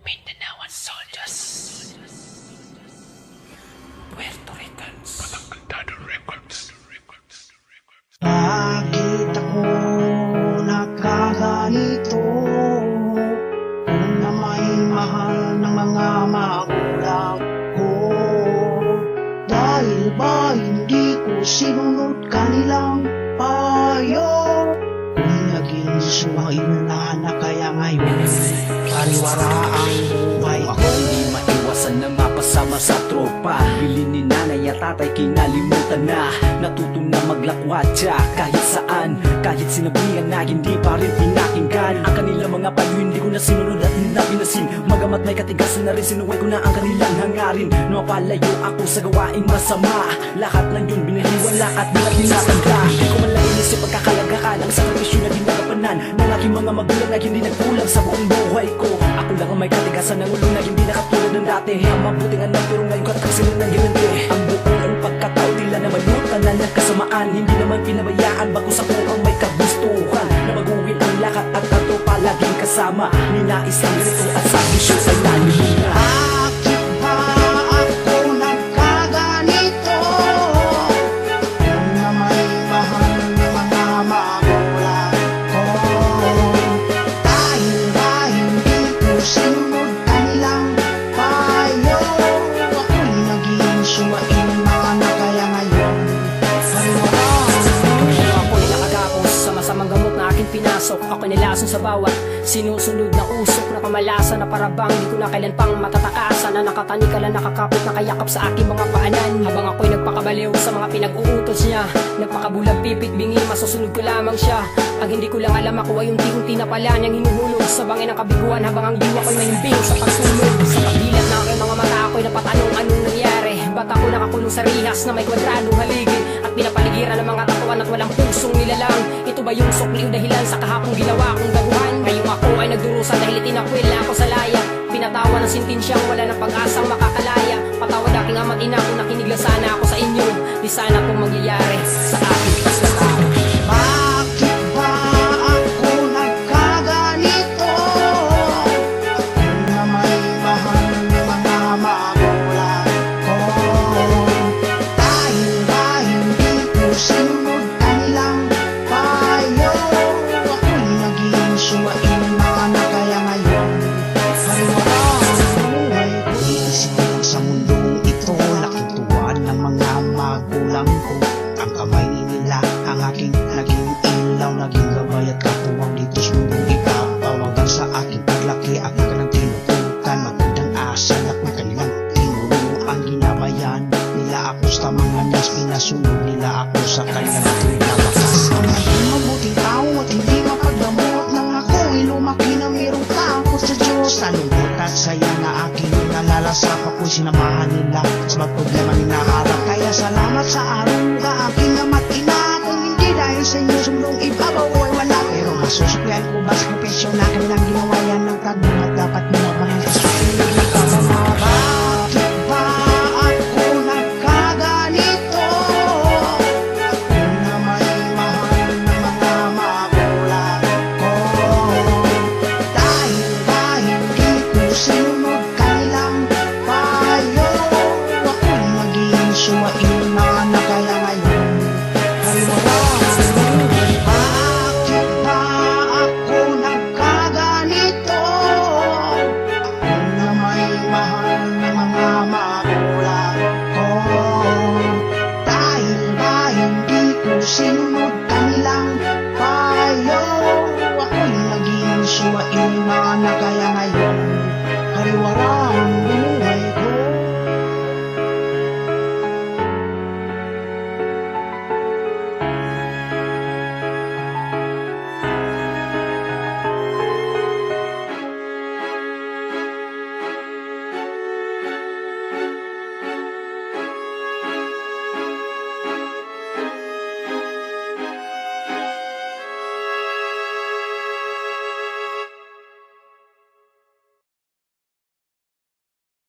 Mindanaoan soldiers, Puerto Ricans, Patangkantado Records. Bakit ako nagkaganito? Kung na may mahal ng mga magulang ko, dahil ba hindi ko sinunod kanilang payo? Kung naging sumainla na kaya ngayon pariwara ang buhay ko. Ako di maiwasan na mapasama sa tropa. Bilin ni nanay at tatay kinalimutan na. Natuto na maglakwatsa kahit saan, kahit sinabihan na hindi pa rin pinakinggan. Ang kanilang mga payo hindi ko na sinunod at nabinasin. Magamat may katigasan na rin, sinuway ko na ang kanilang hangarin. Napalayo ako sa gawaing masama. Lahat ng yun binaliwala at di na tinatanda. Di ko man lang inisip pagkakalagakan ang sakripisyo na ginagapanan ng aking mga magulang na hindi nagkulang sa buong buhay ko. Ako lang ang may katigasan ng ulo na hindi nakatulad ng dati. Ang mabuting anak pero ngayon katakang sila ng ginandi. Ang buong pagkatao nila na malutan na nagkasamaan. Hindi naman pinabayaan bagos ako ang may kagustuhan na baguhin ang lakat at ato palaging kasama. Ninais ang ganito at sa bisyo ay nalilina. Bakit ba ako nagkaganito? Kung na may mahal ng mga magulang ko, dahil ba hindi ko sinunod kanilang payo? Ako'y naging suwain mga na kaya ngayon pariwara. Ako'y nakagapos sa masamang gamot na aking pinasok. Ako'y nilason sa bawat sinusunod na usok na pamalasan na parabang di ko na kailan pang matatakasan. Na nakatanikala nakakapit na kayakap sa aking mga paanan. Habang ako'y nagpakabaliw sa mga pinag-uutos niya, nagpakabulag pipit bingi masusunod ko lamang siya. Ang hindi ko lang alam ako ay unti-unti na pala niyang hinuhulog sa bangin ng kabiguan. Habang ang diwa ko'y mahimbing sa pagsulog. Sa pagdilat na aking mga mata ako'y napatanong anong nangyari. Ba't ako nakakulong sa rihas na may kwadradong haligi at pinapaligiran ng mga tatuan at walang pusong nilalang? Ito ba yung sukli o dahilan sa kahapong ginawa kong gaguhan? Ngayong ako ay nagdurusa dahil itinakwil na ako sa laya. Pinatawa ng sintinsyang wala ng pag-asang makakalaya. Patawad aking ama't ina kung nakinig lang sana ako sa inyo. Di sana pong mangyayari sa aking pagkatao. Bakit ba ako nagkaganito? Kung na may mahal ng mga magulang ko, dahil ba hindi ko sinunod kanilang payo? Ako'y naging suwain mga na kaya ngayon pariwara ang buhay ko. Iisip ko lang sa mundong ito, laking tuwa ng mga magulang ko. Ang kamay nila ang aking naging ilaw, naging gabay at katuwang dito sa mundong ibabaw. Hanggang sa aking paglaki ako ka ng tinutukan, magandang asal ako'y kanilang tinuruan. Ginabayan nila ako sa mga nas, pinasunod nila ako sa kanilang pinabakas. Ang naging mabuting tao at hindi mapagdamot nang ako'y lumaki na mayroong takot sa Diyos. Sa lungkot at saya na aking nalalasap, ako'y sinamahan nila sa mga problema ninaharap. Kaya salamat sa araw ka aking ama't ina. Kung hindi dahil sa inyo sumulong ibabaw ay wala. Pero masusuklian ko ba sa propesyon na kanilang ginawa yan ng tagong at dapat mo